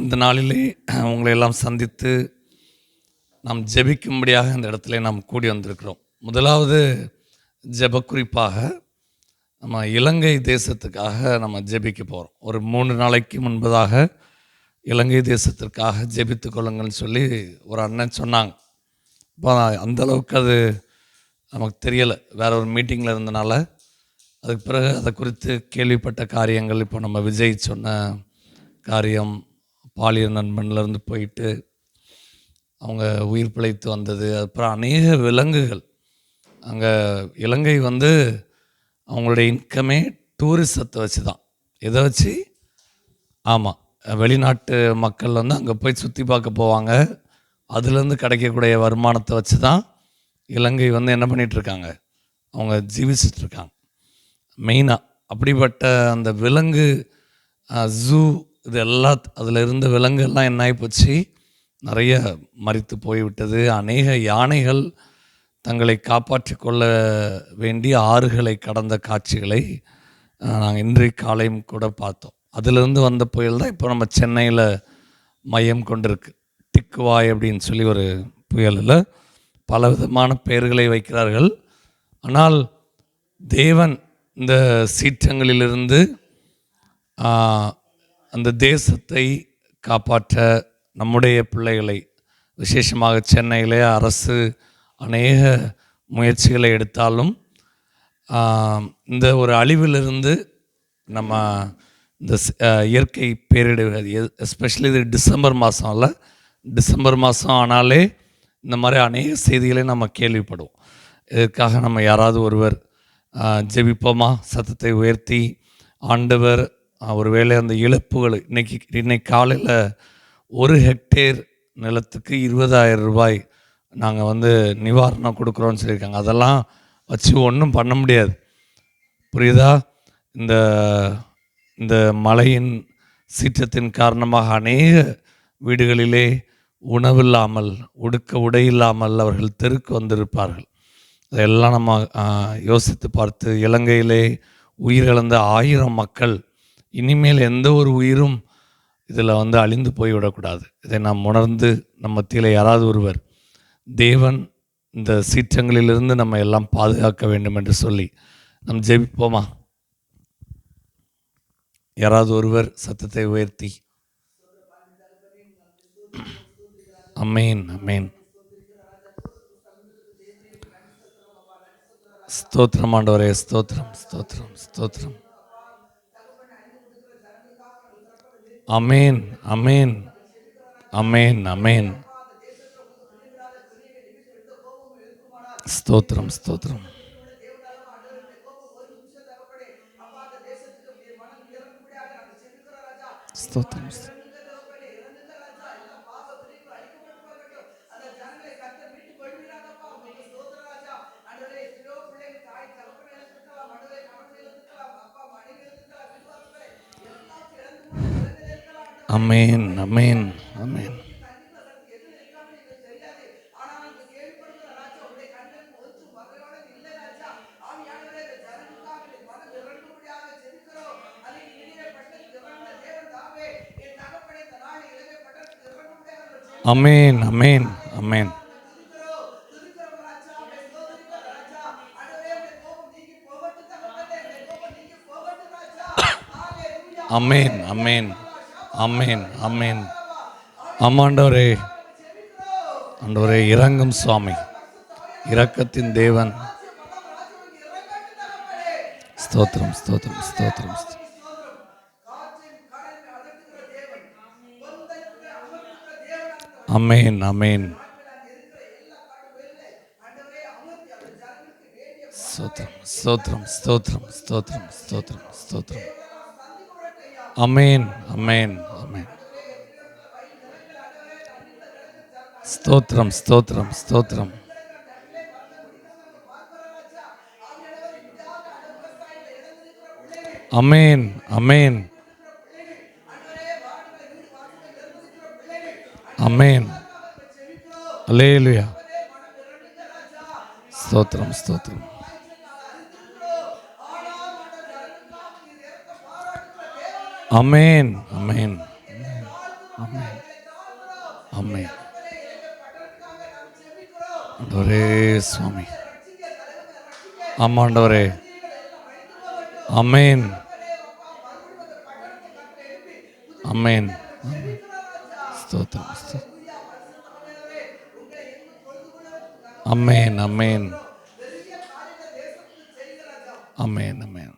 இந்த நாளிலே உங்களை எல்லாம் சந்தித்து நாம் ஜெபிக்கும்படியாக இந்த இடத்துல நாம் கூடி வந்திருக்கிறோம். முதலாவது ஜெப குறிப்பாக நம்ம இலங்கை தேசத்துக்காக நம்ம ஜெபிக்க போகிறோம். ஒரு 3 நாளைக்கு முன்பதாக இலங்கை தேசத்திற்காக ஜெபித்து கொள்ளுங்கள்னு சொல்லி ஒரு அண்ணன் சொன்னாங்க. இப்போ அந்தளவுக்கு அது நமக்கு தெரியலை, வேற ஒரு மீட்டிங்கில் இருந்தனால. அதுக்கு பிறகு அதை குறித்து கேள்விப்பட்ட காரியங்கள், இப்போ நம்ம விஜய் சொன்ன காரியம், பாலியல் நண்பன்லேருந்து போயிட்டு அவங்க உயிர் பிழைத்து வந்தது, அப்புறம் அநேக விலங்குகள். அங்கே இலங்கை அவங்களுடைய இன்கமே டூரிசத்தை வச்சு தான். எதை வச்சு? ஆமாம், வெளிநாட்டு மக்கள் அங்கே போய் சுற்றி பார்க்க போவாங்க. அதுலேருந்து கிடைக்கக்கூடிய வருமானத்தை வச்சு தான் இலங்கை என்ன பண்ணிகிட்ருக்காங்க, அவங்க ஜீவிச்சிட்ருக்காங்க மெயினாக. அப்படிப்பட்ட அந்த விலங்கு ஜூ இது எல்லாம், அதில் இருந்த விலங்குகள்லாம் என்ன ஆகி போச்சு, நிறைய மரித்து போய்விட்டது. அநேக யானைகள் தங்களை காப்பாற்றி கொள்ள வேண்டிய ஆறுகளை கடந்த காட்சிகளை நாங்கள் இன்றைய காலையும் கூட பார்த்தோம். அதிலிருந்து வந்த புயல் தான் இப்போ நம்ம சென்னையில் மையம் கொண்டிருக்கு. டிக்குவாய் அப்படின்னு சொல்லி ஒரு புயலில் பல விதமான பெயர்களை வைக்கிறார்கள். ஆனால் தேவன் இந்த சீற்றங்களிலிருந்து அந்த தேசத்தை காப்பாற்ற நம்முடைய பிள்ளைகளை, விசேஷமாக சென்னையிலே அரசு அநேக முயற்சிகளை எடுத்தாலும் இந்த ஒரு அழிவிலிருந்து நம்ம இந்த இயற்கை பேரிடர், எஸ்பெஷலி இது டிசம்பர் மாதம் இல்லை, டிசம்பர் மாதம் ஆனாலே இந்த மாதிரி அநேக செய்திகளை நம்ம கேள்விப்படுவோம். இதற்காக நம்ம யாராவது ஒருவர் ஜெபிப்போமா? சத்தத்தை உயர்த்தி, ஆண்டவர் ஒருவேளை அந்த இழப்புகள், இன்னைக்கு காலையில் 1 ஹெக்டேர் நிலத்துக்கு 20,000 ரூபாய் நாங்கள் நிவாரணம் கொடுக்குறோன்னு சொல்லியிருக்காங்க. அதெல்லாம் வச்சு ஒன்றும் பண்ண முடியாது, புரியுதா? இந்த மழையின் சீற்றத்தின் காரணமாக அநேக வீடுகளிலே உணவில்லாமல், உடுக்க உடை இல்லாமல் அவர்கள் தெருக்கு வந்திருப்பார்கள். அதெல்லாம் நம்ம யோசித்து பார்த்து, இலங்கையிலே உயிரிழந்த 1000 மக்கள், இனிமேல் எந்த ஒரு உயிரும் இதில் அழிந்து போய்விடக்கூடாது. இதை நாம் உணர்ந்து நம்ம மத்தியில் யாராவது ஒருவர், தேவன் இந்த சீற்றங்களிலிருந்து நம்ம எல்லாம் பாதுகாக்க வேண்டும் என்று சொல்லி நம் ஜெபிப்போமா? யாராவது ஒருவர் சத்தத்தை உயர்த்தி. அமேன், அமேன். ஸ்தோத்திரம் ஆண்டவரே, ஸ்தோத்திரம், ஸ்தோத்திரம், ஸ்தோத்திரம். அமேன், அமேன், அமேன், அமேன். ஸ்தோத்திரம், ஸ்தோத்திரம். ஸ்தோத்திரம். அமேன், அமேன், அமேன். அமேன், அமேன், அமேன். அமேன், அமேன், அமேன், அமேன். ஆமாண்டவரே, ஆண்டவரே இரங்கும் சுவாமி, இரக்கத்தின் தேவன். ஸ்தோத்திரம், ஸ்தோத்திரம், ஸ்தோத்திரம். அமேன், அமேன். ஸ்தோத்திரம், ஸ்தோத்திரம், ஸ்தோத்திரம், ஸ்தோத்திரம், ஸ்தோத்திரம், ஸ்தோத்திரம். அமேன், அமேன், அமேன். ஸ்தோத்திரம், ஸ்தோத்திரம், ஸ்தோத்திரம். அமேன், அமேன், அமேன். அல்லேலூயா. ஸ்தோத்திரம், ஸ்தோத்திரம். அமேன், அமேன். ஆமென். ஆமென். ஆண்டவரே சுவாமி. ஆமா ஆண்டவரே. ஆமென். ஆமென். ஸ்தோத்திரம். ஆமென். ஆமென். ஆமென். ஆமென்.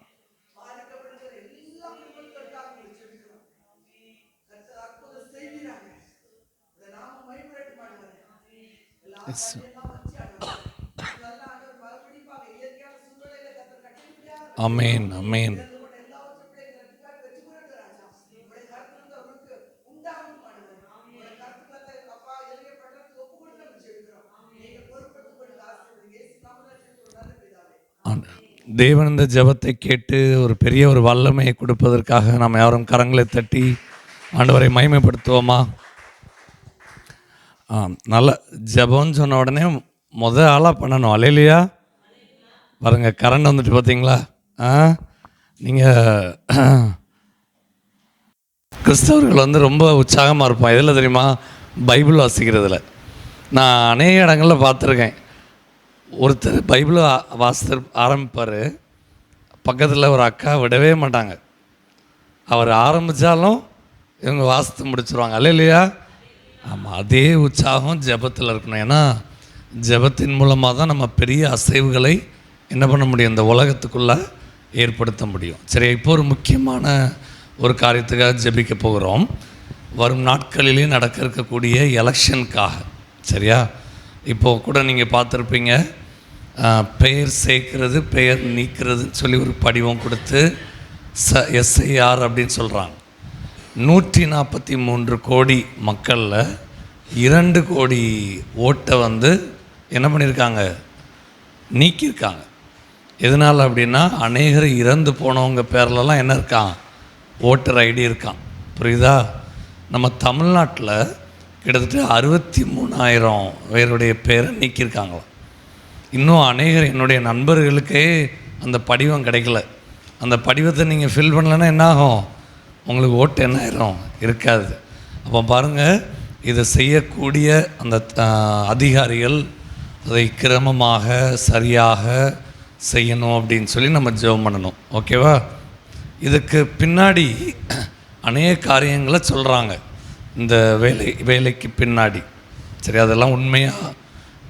எஸ். ஆமென். ஆமென். தேவன் இந்த ஜெபத்தை கேட்டு ஒரு பெரிய ஒரு வல்லமையை கொடுப்பதற்காக நாம் யாரும் கரங்களை தட்டி ஆண்டவரை மகிமைப்படுத்துவோமா? நல்ல ஜெபம்னு சொன்ன உடனே ஆளாக பண்ணணும். அல்லேலூயா. பாருங்க, கரண்ட் வந்துட்டு பார்த்தீங்களா? நீங்கள் கிறிஸ்தவர்கள் வந்து ரொம்ப உற்சாகமாக இருப்போம். எதில் தெரியுமா? பைபிள் வாசிக்கிறதுல. நான் அநேக இடங்களில் பார்த்துருக்கேன். ஒருத்தர் பைபிள் வாசித்து ஆரம்பிப்பார், பக்கத்தில் ஒரு அக்கா விடவே மாட்டாங்க. அவர் ஆரம்பித்தாலும் இவங்க வாசித்து முடிச்சுருவாங்க. அல்லேலூயா. ஆமாம், அதே உற்சாகம் ஜெபத்தில் இருக்கணும். ஏன்னா ஜெபத்தின் மூலமாக தான் நம்ம பெரிய அசைவுகளை என்ன பண்ண முடியும், இந்த உலகத்துக்குள்ளே ஏற்படுத்த முடியும். சரி, இப்போ ஒரு முக்கியமான ஒரு காரியத்துக்காக ஜெபிக்க போகிறோம். வரும் நாட்களிலே நடக்க இருக்கக்கூடிய எலெக்ஷனுக்காக. சரியா? இப்போது கூட நீங்கள் பார்த்துருப்பீங்க, பெயர் சேர்க்கிறது, பெயர் நீக்கிறதுன்னு சொல்லி ஒரு படிவம் கொடுத்து எஸ்ஐஆர் அப்படின்னு சொல்கிறாங்க. 143 கோடி மக்களில் 2 கோடி ஓட்டை வந்து என்ன பண்ணியிருக்காங்க, நீக்கியிருக்காங்க. எதனால் அப்படின்னா, அநேகர் இறந்து போனவங்க பேர்லலாம் என்ன இருக்கான், ஓட்டர் ஐடி இருக்கான். புரியுதா? நம்ம தமிழ்நாட்டில் கிட்டத்தட்ட 63,000 பேருடைய பேரை நீக்கியிருக்காங்களாம். இன்னும் அநேகர் என்னுடைய நண்பர்களுக்கே அந்த படிவம் கிடைக்கல. அந்த படிவத்தை நீங்கள் ஃபில் பண்ணலன்னா என்னாகும், உங்களுக்கு ஓட்டு என்ன ஆயிரும், இருக்காது. அப்போ பாருங்கள், இதை செய்யக்கூடிய அந்த அதிகாரிகள் அதை கிரமமாக சரியாக செய்யணும் அப்படின்னு சொல்லி நம்ம ஜெபம் பண்ணணும். ஓகேவா? இதுக்கு பின்னாடி அநேக காரியங்களை சொல்கிறாங்க இந்த வேலைக்கு பின்னாடி. சரி, அதெல்லாம் உண்மையா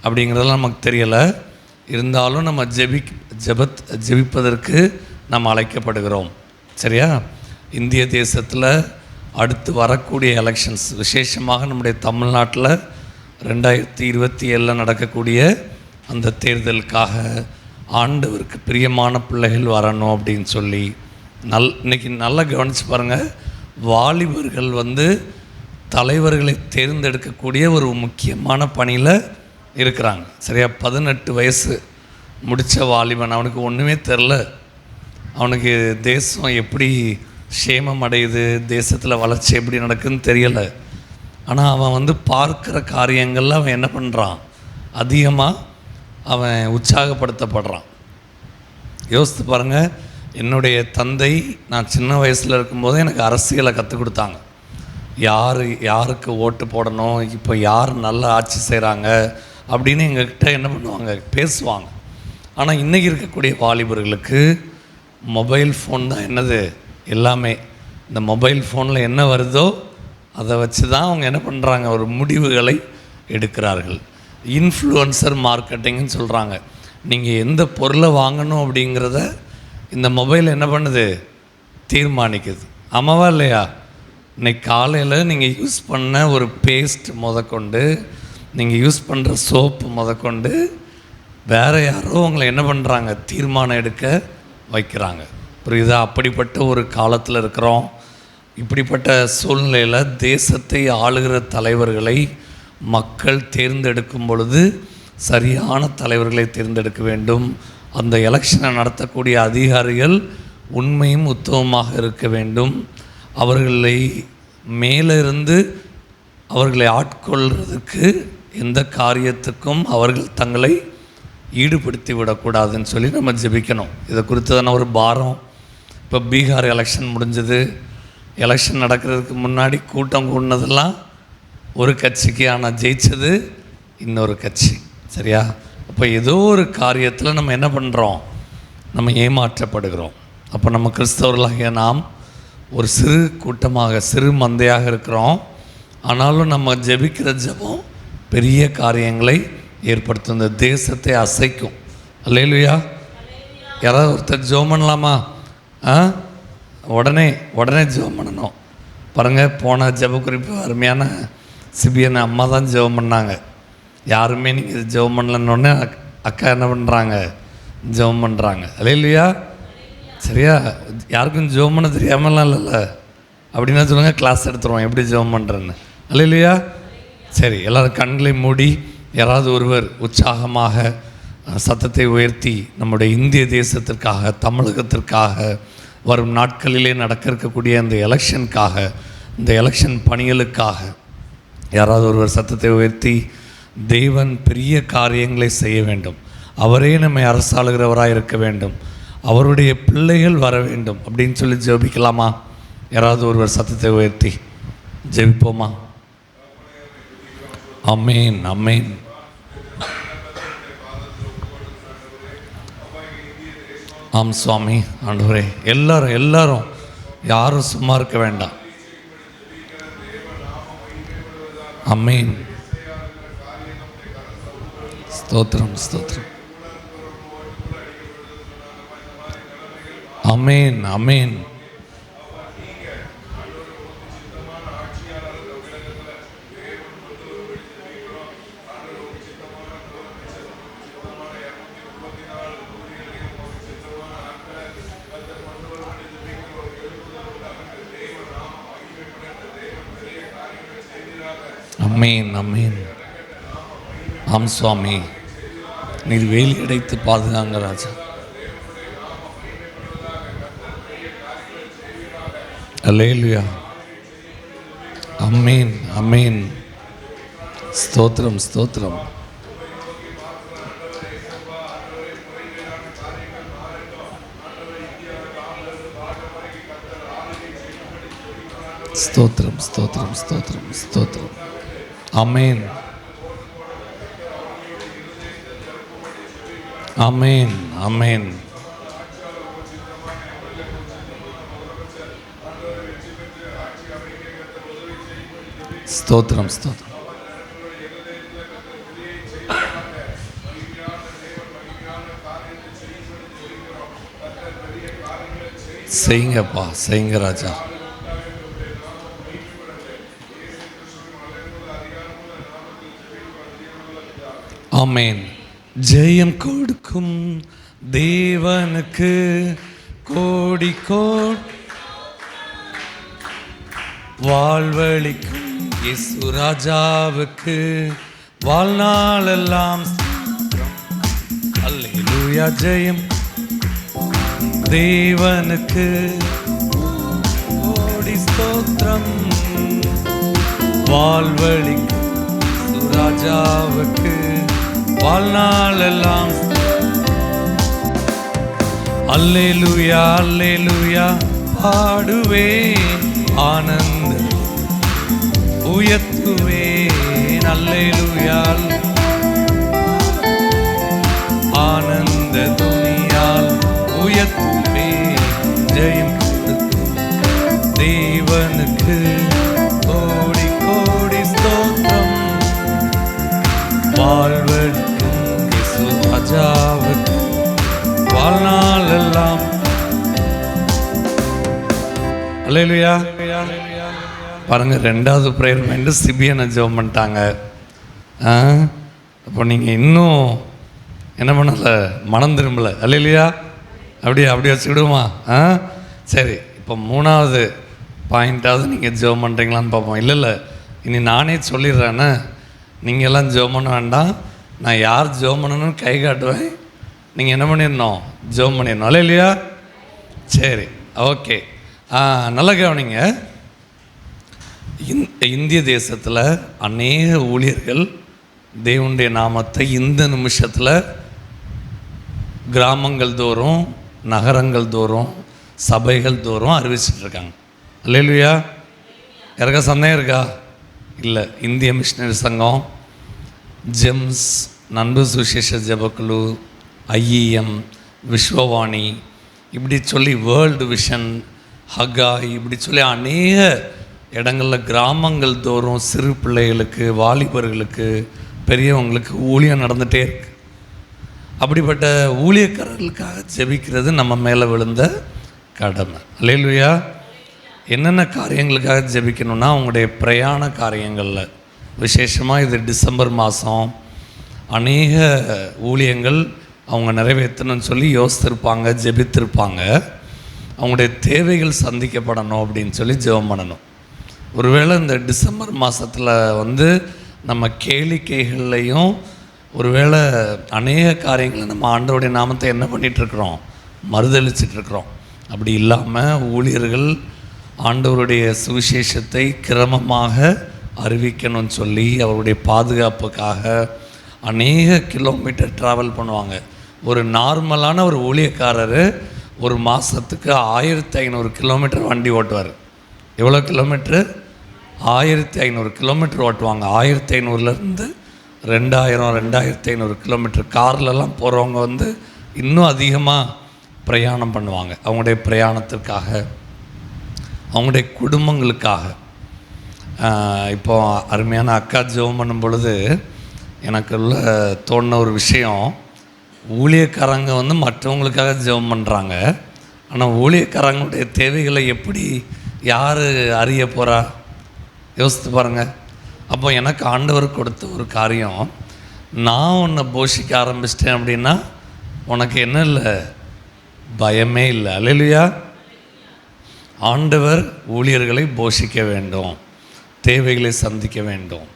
அப்படிங்கிறதெல்லாம் நமக்கு தெரியலை. இருந்தாலும் நம்ம ஜெபிப்பதற்கு நம்ம அழைக்கப்படுகிறோம். சரியா? இந்திய தேசத்தில் அடுத்து வரக்கூடிய எலெக்ஷன்ஸ், விசேஷமாக நம்முடைய தமிழ்நாட்டில் 2027 நடக்கக்கூடிய அந்த தேர்தலுக்காக ஆண்டவருக்கு பிரியமான பிள்ளைகள் வரணும் அப்படின்னு சொல்லி இன்றைக்கி நல்லா கவனித்து பாருங்கள். வாலிபர்கள் வந்து தலைவர்களை தேர்ந்தெடுக்கக்கூடிய ஒரு முக்கியமான பணியில் இருக்கிறாங்க. சரியா? 18 வயசு முடித்த வாலிபன், அவனுக்கு ஒன்றுமே தெரில. அவனுக்கு தேசம் எப்படி சேமம் அடையுது, தேசத்தில் வளர்ச்சி எப்படி நடக்குதுன்னு தெரியலை. ஆனால் அவன் வந்து பார்க்குற காரியங்களில் அவன் என்ன பண்ணுறான், அதிகமாக அவன் உற்சாகப்படுத்தப்படுறான். யோசித்து பாருங்கள். என்னுடைய தந்தை நான் சின்ன வயசில் இருக்கும்போது எனக்கு அரசியலை கற்றுக் கொடுத்தாங்க. யாருக்கு ஓட்டு போடணும், இப்போ யார் நல்ல ஆட்சி செய்கிறாங்க அப்படின்னு எங்ககிட்ட என்ன பண்ணுவாங்க, பேசுவாங்க. ஆனால் இன்றைக்கி இருக்கக்கூடிய வாலிபர்களுக்கு மொபைல் ஃபோன் தான் என்னது எல்லாமே. இந்த மொபைல் ஃபோனில் என்ன வருதோ அதை வச்சு தான் அவங்க என்ன பண்ணுறாங்க, ஒரு முடிவுகளை எடுக்கிறார்கள். இன்ஃப்ளூயன்சர் மார்க்கெட்டிங்னு சொல்கிறாங்க. நீங்கள் எந்த பொருளை வாங்கணும் அப்படிங்கிறத இந்த மொபைல் என்ன பண்ணுது, தீர்மானிக்குது. ஆமாவா இல்லையா? இன்றைக்கி காலையில் நீங்கள் யூஸ் பண்ண ஒரு பேஸ்ட் முதற்கொண்டு, நீங்கள் யூஸ் பண்ணுற சோப்பு முதற்கொண்டு வேறு யாரோ உங்களை என்ன பண்ணுறாங்க, தீர்மானம் எடுக்க வைக்கிறாங்க. புரியுதா? அப்படிப்பட்ட ஒரு காலத்தில் இருக்கிறோம். இப்படிப்பட்ட சூழ்நிலையில் தேசத்தை ஆளுகிற தலைவர்களை மக்கள் தேர்ந்தெடுக்கும் பொழுது சரியான தலைவர்களை தேர்ந்தெடுக்க வேண்டும். அந்த எலெக்ஷனை நடத்தக்கூடிய அதிகாரிகள் உண்மையும் உத்தமமாக இருக்க வேண்டும். அவர்களை மேலிருந்து அவர்களை ஆட்கொள்கிறதுக்கு எந்த காரியத்துக்கும் அவர்கள் தங்களை ஈடுபடுத்தி விடக்கூடாதுன்னு சொல்லி நம்ம ஜெபிக்கணும். இதை குறித்ததான ஒரு பாரம். இப்போ பீகார் எலெக்ஷன் முடிஞ்சது. எலெக்ஷன் நடக்கிறதுக்கு முன்னாடி கூட்டம் கூடினதெல்லாம் ஒரு கட்சிக்கு, ஆனால் ஜெயிச்சது இன்னொரு கட்சி. சரியா? அப்போ ஏதோ ஒரு காரியத்தில் நம்ம என்ன பண்ணுறோம்? நம்ம ஏமாற்றப்படுகிறோம். அப்போ நம்ம கிறிஸ்தவர்களாகிய நாம் ஒரு சிறு கூட்டமாக, சிறு மந்தையாக இருக்கிறோம். ஆனாலும் நம்ம ஜெபிக்கிற ஜெபம் பெரிய காரியங்களை ஏற்படுத்தும், இந்த தேசத்தை அசைக்கும். அல்லேலூயா. யாராவது ஒருத்தர் ஜெபம் பண்ணலாமா? உடனே ஜெபம் பண்ணணும். பாருங்கள், போன ஜெப குறிப்பு அருமையான சிபிஎன் அம்மா தான் ஜெபம் பண்ணாங்க. யாருமே நீங்கள் ஜெபம் பண்ணலன்னொடனே அக்கா என்ன பண்ணுறாங்க? ஜெபம் பண்ணுறாங்க. அல்லேலூயா. சரியா? யாருக்கும் ஜெபம் பண்ண தெரியாமலாம் இல்லைல்ல? அப்படின்னா சொல்லுங்கள், கிளாஸ் எடுத்துருவோம் எப்படி ஜெபம் பண்ணுறேன்னு. அல்லேலூயா. சரி, எல்லோரும் கண்களை மூடி யாராவது ஒருவர் உற்சாகமாக சத்தத்தை உயர்த்தி நம்முடைய இந்திய தேசத்திற்காக, தமிழகத்திற்காக, வரும் நாட்களிலே நடக்க இருக்கக்கூடிய இந்த எலெக்ஷனுக்காக, இந்த எலெக்ஷன் பணிகளுக்காக யாராவது ஒருவர் சத்தத்தை உயர்த்தி தேவன் பெரிய காரியங்களை செய்ய வேண்டும், அவரே நம்மை அரசாளுகிறவராக இருக்க வேண்டும், அவருடைய பிள்ளைகள் வர வேண்டும் அப்படின்னு சொல்லி ஜெபிக்கலாமா? யாராவது ஒருவர் சத்தத்தை உயர்த்தி ஜெபிப்போமா? ஆமென், ஆமென். ஆம் சுவாமி, ஆண்டவரே, எல்லாரும் யாரும் சும்மா இருக்க வேண்டாம். ஆமென். ஸ்தோத்திரம், ஸ்தோத்திரம். ஆமென், ஆமென். அமேன், அமேன். ஆம் சுவாமி, நீர் வேலி அடைத்து பாதுகாங்க ராஜா. அல்லேலூயா. அமேன், அமேன். ஸ்தோத்திரம், ஸ்தோத்திரம். ஸ்தோத்திரம், ஸ்தோத்திரம், ஸ்தோத்திரம், ஸ்தோத்திரம். ஆமென், ஆமென், ஆமென். ஸ்தோத்திரம், ஸ்தோத்திரம். செய்யுங்கப்பா, செய்யுங்க ராஜா. ஆமென். ஜெயம் கொடுக்கும் தேவனுக்கு கோடி கோடி, வாழ்வழிக்கும் இயேசு ராஜாவுக்கு வாழ்நாளெல்லாம் அல்லேலூயா. ஜெயம் தேவனுக்கு கோடி ஸ்தோத்திரம், வாழ்வழிக்கும் இயேசு ராஜாவுக்கு வாழ்நாளெல்லாம் அல்லேலூயா, அல்லேலூயா. பாடுவேன், ஆனந்த உயர்த்துவேன். அல்லேலூயா, ஆனந்த துணியால் உயர்த்துவேன். ஜெயம் கொடுக்கும் தேவனுக்கு கோடி கோடி ஸ்தோத்திரம், வாழ்வழிக்கும் இயேசு ராஜாவுக்கு வாழ்நாளெல்லாம் அல்லேலூயா. பாருங்க, ரெண்டாவது ப்ரேயர் மைண்டு சிபிஎனை ஜெபம் பண்ணிட்டாங்க. அப்போ நீங்கள் இன்னும் என்ன பண்ணலை? மனம் திரும்பலை. அல்லேலூயா. அப்படியே வச்சுக்கிடுமா? சரி, இப்போ மூணாவது பாயிண்ட்டாவது நீங்கள் ஜெபம் பண்ணுறீங்களான்னு பார்ப்போம். இல்லை, இனி நானே சொல்லிடுறேன்னு நீங்கள் எல்லாம் ஜெபம் பண்ண வேண்டாம். நான் யார் ஜெபம் பண்ணணும்னு கை காட்டுவேன், நீங்கள் என்ன பண்ணிடணும்? ஜெபம் பண்ணிடணும். அல்லேலூயா. சரி, ஓகே. நல்லா கவனிங்க. இந்திய தேசத்தில் அநேக ஊழியர்கள் தேவனுடைய நாமத்தை இந்த நிமிஷத்தில் கிராமங்கள் தோறும், நகரங்கள் தோறும், சபைகள் தோறும் அறிவிச்சிட்ருக்காங்க. அல்லேலூயா. யாருக்கா சந்தேகம் இருக்கா? இல்லை. இந்திய மிஷினரி சங்கம், ஜெம்ஸ், நண்பு சுவிசேஷ ஜெபக்குழு, ஐஇஎம், விஸ்வவாணி, இப்படி சொல்லி வேர்ல்டு விஷன், ஹகாய், இப்படி சொல்லி அநேக இடங்களில் கிராமங்கள் தோறும் சிறு பிள்ளைகளுக்கு, வாலிபர்களுக்கு, பெரியவங்களுக்கு ஊழியம் நடந்துகிட்டே இருக்கு. அப்படிப்பட்ட ஊழியக்காரர்களுக்காக ஜெபிக்கிறது நம்ம மேலே விழுந்த கடமை. அல்லேலூயா. என்னென்ன காரியங்களுக்காக ஜெபிக்கணும்னா, அவங்களுடைய பிரயாண காரியங்களில், விசேஷமாக இது டிசம்பர் மாதம் அநேக ஊழியங்கள் அவங்க நிறைவேற்றணும்னு சொல்லி யோசித்திருப்பாங்க, ஜெபித்திருப்பாங்க. அவங்களுடைய தேவைகள் சந்திக்கப்படணும் அப்படின்னு சொல்லி ஜெபம் பண்ணணும். ஒருவேளை இந்த டிசம்பர் மாதத்தில் நம்ம கேளிக்கைகள்லையும் ஒருவேளை அநேக காரியங்களை நம்ம ஆண்டவருடைய நாமத்தை என்ன பண்ணிகிட்ருக்குறோம், மறுதளிச்சிட்ருக்குறோம். அப்படி இல்லாமல் ஊழியர்கள் ஆண்டவருடைய சுவிசேஷத்தை கிரமமாக அறிவிக்கணும்னு சொல்லி அவருடைய பாதுகாப்புக்காக அநேக கிலோமீட்டர் ட்ராவல் பண்ணுவாங்க. ஒரு நார்மலான ஒரு ஊழியக்காரர் ஒரு மாதத்துக்கு 1500 கிலோமீட்டர் வண்டி ஓட்டுவார். எவ்வளோ கிலோமீட்ரு? 1500 கிலோமீட்டர் ஓட்டுவாங்க. 1500லேருந்து 2000, 2500 கிலோமீட்டர். கார்லலாம் போகிறவங்க இன்னும் அதிகமாக பிரயாணம் பண்ணுவாங்க. அவங்களுடைய பிரயாணத்திற்காக, அவங்களுடைய குடும்பங்களுக்காக. இப்போ அருமையான அக்கா ஜெபம் பண்ணும் பொழுது எனக்குள்ள தோணின ஒரு விஷயம், ஊழியக்காரங்க மற்றவங்களுக்காக ஜெபம் பண்ணுறாங்க. ஆனால் ஊழியக்காரங்களுடைய தேவைகளை எப்படி யார் அறிய போகிறா? யோசித்து பாருங்கள். அப்போ எனக்கு ஆண்டவர் கொடுத்த ஒரு காரியம், நான் உன்னை போஷிக்க ஆரம்பிச்சிட்டேன் அப்படின்னா உனக்கு என்ன இல்லை? பயமே இல்லை. அல்லேலூயா. ஆண்டவர் ஊழியர்களை போஷிக்க வேண்டும், தேவைகளை சந்திக்க வேண்டும்.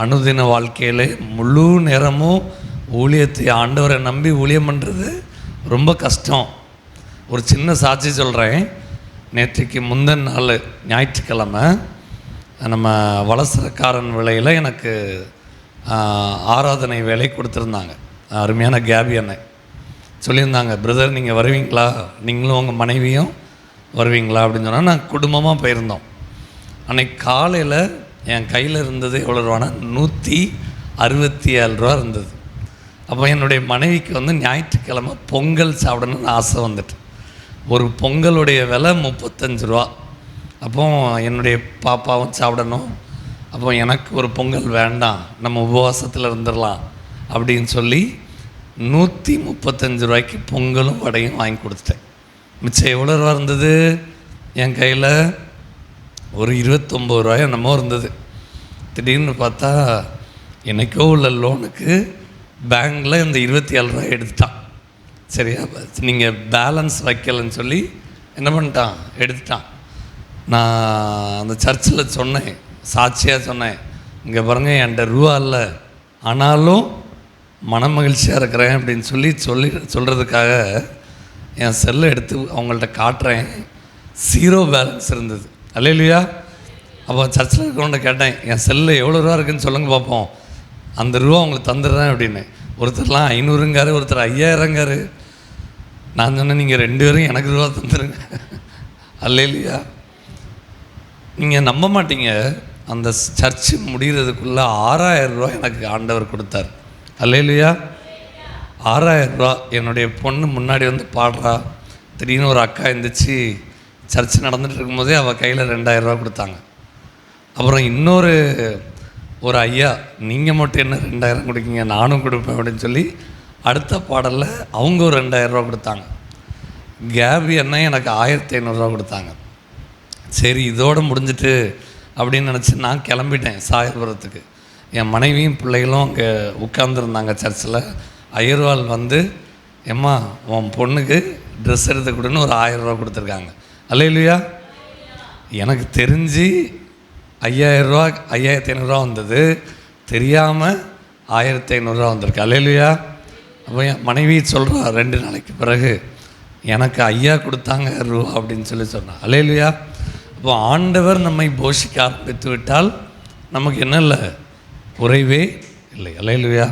அனுதின வாழ்க்கையில் முழு நேரமும் ஊழியத்தை ஆண்டவரை நம்பி ஊழியம் பண்ணுறது ரொம்ப கஷ்டம். ஒரு சின்ன சாட்சி சொல்கிறேன். நேற்றைக்கு முந்தின நாள் ஞாயிற்றுக்கிழமை நம்ம வளசரக்காரன் விலையில் எனக்கு ஆராதனை வேலை கொடுத்துருந்தாங்க. அருமையான கேபி அண்ணை சொல்லியிருந்தாங்க, பிரதர் நீங்கள் வருவீங்களா, நீங்களும் உங்கள் மனைவியும் வருவீங்களா அப்படின்னு சொன்னால் நான் குடும்பமாக போயிருந்தோம். அன்றைக்கி காலையில் என் கையில் இருந்தது எவ்வளோ ரூபானா 167 ரூபா இருந்தது. அப்போ என்னுடைய மனைவிக்கு ஞாயிற்றுக்கிழமை பொங்கல் சாப்பிடணும்னு ஆசை வந்துட்டு, ஒரு பொங்கலுடைய விலை 35 ரூபா. அப்போ என்னுடைய பாப்பாவும் சாப்பிடணும். அப்போ எனக்கு ஒரு பொங்கல் வேண்டாம், நம்ம உபவாசத்தில் இருந்துடலாம் அப்படின்னு சொல்லி 135 ரூபாய்க்கு பொங்கலும் வடையும் வாங்கி கொடுத்துட்டேன். மிச்சம் எவ்வளோ ரூபா இருந்தது? என் கையில் ஒரு 29 ரூபாய் என்னமோ இருந்தது. திடீர்னு பார்த்தா எனக்கோ உள்ள லோனுக்கு பேங்கில் இந்த 27 ரூபாய் எடுத்துட்டான். சரியா, நீங்கள் பேலன்ஸ் வைக்கலன்னு சொல்லி என்ன பண்ணிட்டான், எடுத்துட்டான். நான் அந்த சர்ச்சில் சொன்னேன், சாட்சியாக சொன்னேன், இங்கே பாருங்கள் என்கிட்ட ரூபா இல்லை, ஆனாலும் மன மகிழ்ச்சியாக இருக்கிறேன் அப்படின்னு சொல்கிறதுக்காக என் செல்லை எடுத்து அவங்கள்ட்ட காட்டுறேன். 0 பேலன்ஸ் இருந்தது. அல்லேலூயா. அப்போ சர்ச்சில் இருக்கிறவன்ட்ட கேட்டேன், என் செல்லில் எவ்வளோ ரூபா இருக்குதுன்னு சொல்லுங்கள் பார்ப்போம், அந்த ரூபா உங்களுக்கு தந்துடுறேன் அப்படின்னு. ஒருத்தர்லாம் 500ங்காரு, ஒருத்தர் 5000ங்காரு. நான் சொன்னேன், நீங்கள் 2 பேரும் எனக்கு ரூபா தந்துடுங்க. அல்லேலூயா. நீங்கள் நம்ப மாட்டீங்க, அந்த சர்ச்சு முடிகிறதுக்குள்ளே 6000 ரூபா எனக்கு ஆண்டவர் கொடுத்தார். அல்லேலூயா. 6000 ரூபா. என்னுடைய பொண்ணு முன்னாடி பாடுறா. திடீர்னு ஒரு அக்கா எழுந்திரிச்சு சர்ச்சு நடந்துகிட்டு இருக்கும்போதே அவள் கையில் 2000 ரூபா கொடுத்தாங்க. அப்புறம் இன்னொரு ஒரு ஐயா, நீங்கள் மட்டும் என்ன 2000 கொடுக்கீங்க, நானும் கொடுப்பேன் அப்படின்னு சொல்லி அடுத்த பாடலில் அவங்க ஒரு 2000 ரூபா கொடுத்தாங்க. கேபி அண்ணா எனக்கு 1500 ரூபா கொடுத்தாங்க. சரி இதோடு முடிஞ்சிட்டு அப்படின்னு நினச்சி நான் கிளம்பிட்டேன் சாயல்புரத்துக்கு. என் மனைவியும் பிள்ளைகளும் அங்கே உட்கார்ந்துருந்தாங்க சர்ச்சில். ஐயர்வாள் எம்மா உன் பொண்ணுக்கு ட்ரெஸ் எடுத்து கொடுன்னு ஒரு 1000 ரூபா கொடுத்துருக்காங்க. அல்லேலூயா. எனக்கு தெரிஞ்சு 5000 ரூபா 5500 ரூபா வந்தது, தெரியாமல் 1500 ரூபா வந்திருக்கு. அல்லேலூயா. அப்போ என் மனைவி சொல்கிறா 2 நாளைக்கு பிறகு, எனக்கு ஐயா கொடுத்தாங்க ரூபா அப்படின்னு சொல்லி சொன்னான். அல்லேலூயா. அப்போ ஆண்டவர் நம்மை போஷிக்க ஆரம்பித்து விட்டால் நமக்கு என்ன இல்லை, குறைவே இல்லை. அல்லேலூயா.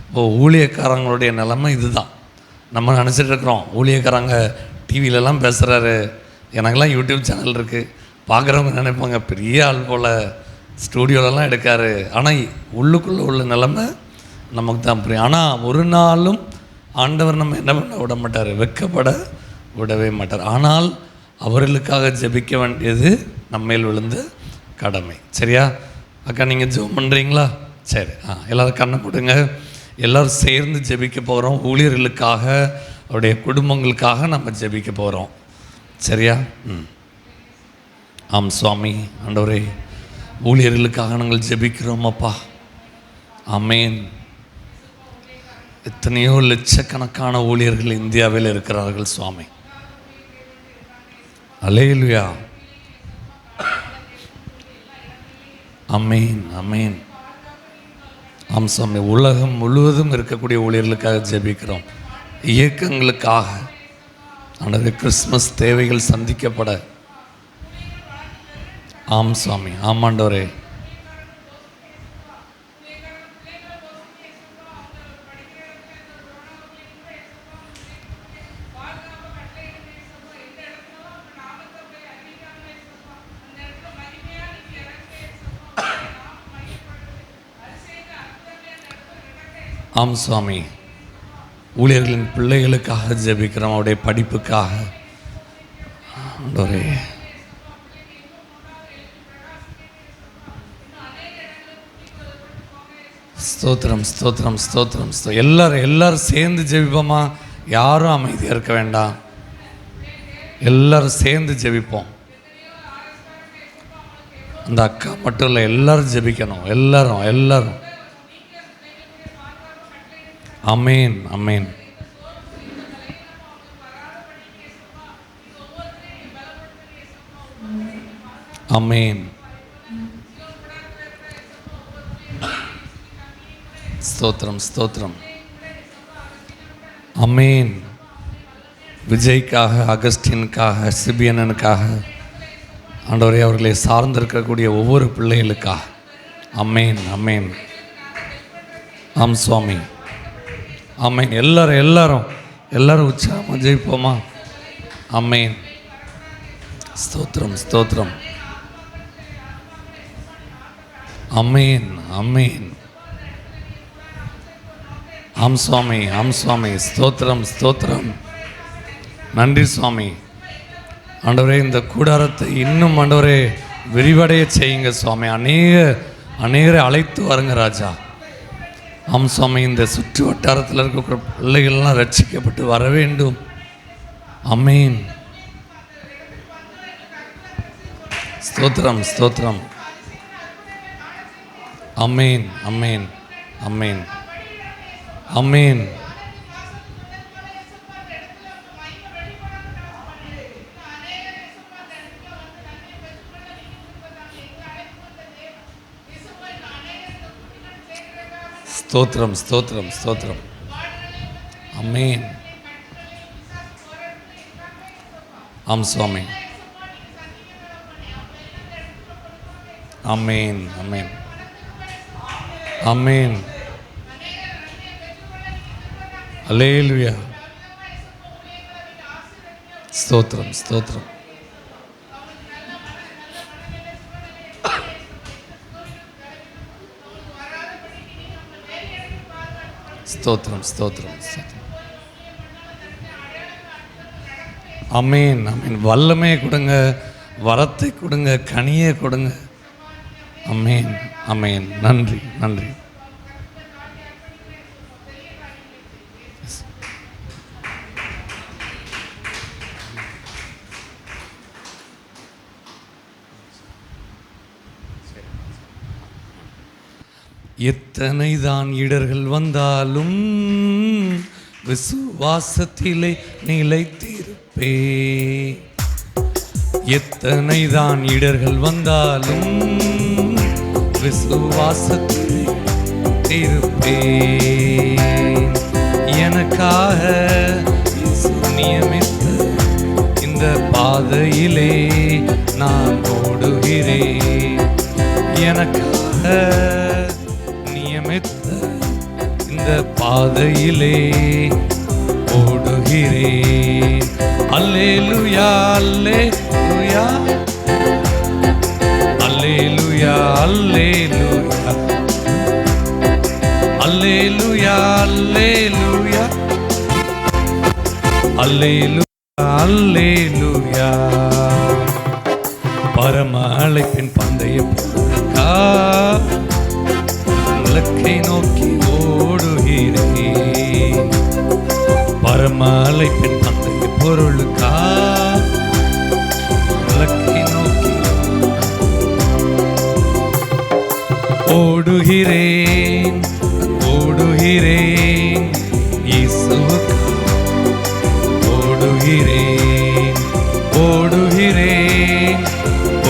இப்போ ஊழியக்காரங்களுடைய நிலைமை இதுதான். நம்ம நினச்சிட்டு இருக்கிறோம் ஊழியக்காரங்க டிவிலெலாம் பேசுகிறாரு, எனக்கெல்லாம் யூடியூப் சேனல் இருக்குது, பார்க்குறவங்க நினைப்பாங்க பெரிய ஆள் போல் ஸ்டூடியோலலாம் எடுக்காரு. ஆனால் உள்ளுக்குள்ளே உள்ள நிலைமை நமக்கு தான் புரியும். ஆனால் ஒரு நாளும் ஆண்டவர் நம்ம என்ன பண்ண விட மாட்டார், வெட்கப்பட விடவே மாட்டார். ஆனால் அவர்களுக்காக ஜெபிக்க வேண்டியது நம்மேல் விழுந்த கடமை. சரியா அக்கா? நீங்கள் ஜெபம் பண்ணுறீங்களா? சரி, எல்லோரும் கண்ணை போடுங்க. எல்லோரும் சேர்ந்து ஜெபிக்க போகிறோம். ஊழியர்களுக்காக, அவருடைய குடும்பங்களுக்காக நம்ம ஜெபிக்க போகிறோம். சரியா? ஆம் சுவாமி. ஆண்டவரே, ஊழியர்களுக்காக நாங்கள் ஜெபிக்கிறோம் அப்பா. ஆமேன். எத்தனையோ லட்சக்கணக்கான ஊழியர்கள் இந்தியாவில் இருக்கிறார்கள் சுவாமி. அல்லேலூயா. ஆமேன், ஆமேன். ஆம் சுவாமி. உலகம் முழுவதும் இருக்கக்கூடிய ஊழியர்களுக்காக ஜெபிக்கிறோம். இயக்கங்களுக்காக ஆண்டவரே, கிறிஸ்மஸ் தேவைகள் சந்திக்கப்பட. ஆம் சுவாமி. ஆமாண்டவரே. ஆம் சுவாமி. ஊழியர்களின் பிள்ளைகளுக்காக ஜெபிக்கிறோம், அவருடைய படிப்புக்காக. ஆண்டவரே, ஸ்தோத்திரம், ஸ்தோத்திரம், ஸ்தோத்திரம். எல்லாரும் சேர்ந்து ஜெபிப்போமா? யாரும் அமைதியாக இருக்க வேண்டாம். எல்லாரும் சேர்ந்து ஜெபிப்போம். அந்த அக்கா மட்டும் இல்லை, எல்லாரும் ஜெபிக்கணும். எல்லாரும். ஆமேன், ஆமேன். ஆமேன். ஸ்தோத்திரம், ஸ்தோத்திரம். ஆமேன். விஜய்க்காக, அகஸ்டினுக்காக, சிபியனனுக்காக, ஆண்டவரே, அவர்களை சார்ந்திருக்கக்கூடிய ஒவ்வொரு பிள்ளைகளுக்காக. ஆமேன், ஆமேன். ஆம் சுவாமி. ஆமேன். எல்லாரும் உற்சாகமாக ஜெயிப்போமா? ஆமேன். ஸ்தோத்திரம், ஸ்தோத்திரம். ஆமேன், ஆமேன். ஆம் சுவாமி, ஆம் சுவாமி. ஸ்தோத்திரம், ஸ்தோத்திரம். நன்றி சுவாமி. ஆண்டவரே, இந்த கூடாரத்தை இன்னும் ஆண்டவரே விரிவடைய செய்யுங்க சுவாமி. அநேகரை அழைத்து வருங்க ராஜா. ஆம் சுவாமி. இந்த சுற்று வட்டாரத்தில் இருக்கிற பிள்ளைகள்லாம் ரட்சிக்கப்பட்டு வர வேண்டும். ஆமேன். ஸ்தோத்திரம், ஸ்தோத்திரம். ஆமேன், ஆமேன், ஆமேன், ஆமேன். ஸ்தோத்திரம், ஸ்தோத்திரம், ஸ்தோத்திரம். ஆமேன். ஆம் சுவாமி. ஆமேன், ஆமேன், ஆமேன். அல்லேலூயா. ஸ்தோத்திரம், ஸ்தோத்திரம். ஸ்தோத்திரம், ஸ்தோத்திரம், ஸ்தோத்திரம். ஆமேன், ஆமேன். வல்லமையை கொடுங்க, வரத்தை கொடுங்க, கனியை கொடுங்க. ஆமேன், ஆமேன். நன்றி, நன்றி. எத்தனை தான் இடர்கள் வந்தாலும் விசுவாசத்திலே நிலைத்திருப்பே. எத்தனை தான் இடர்கள் வந்தாலும் விசுவாசத்திலே இருப்பே. எனக்காக நியமித்த இந்த பாதையிலே நான் ஓடுகிறேன். எனக்காக இந்த பாதையிலே ஓடுகிறேன். அல்லேலூயா, அல்லேலூயா. அல்லேலூயா, அல்லேலூயா, அல்லேலூயா, அல்லேலூயா, அல்லேலூயா. பரம அழைப்பின் பந்தய பொருளுக்கா இலக்கை நோக்கி ஓடுகிறேன். பரம அழைப்பின் பந்தய பொருளுக்கா இலக்கை நோக்கி ஓடுகிறேன், ஓடுகிறேன், இயேசுவுக்கு ஓடுகிறேன், ஓடுகிறேன்,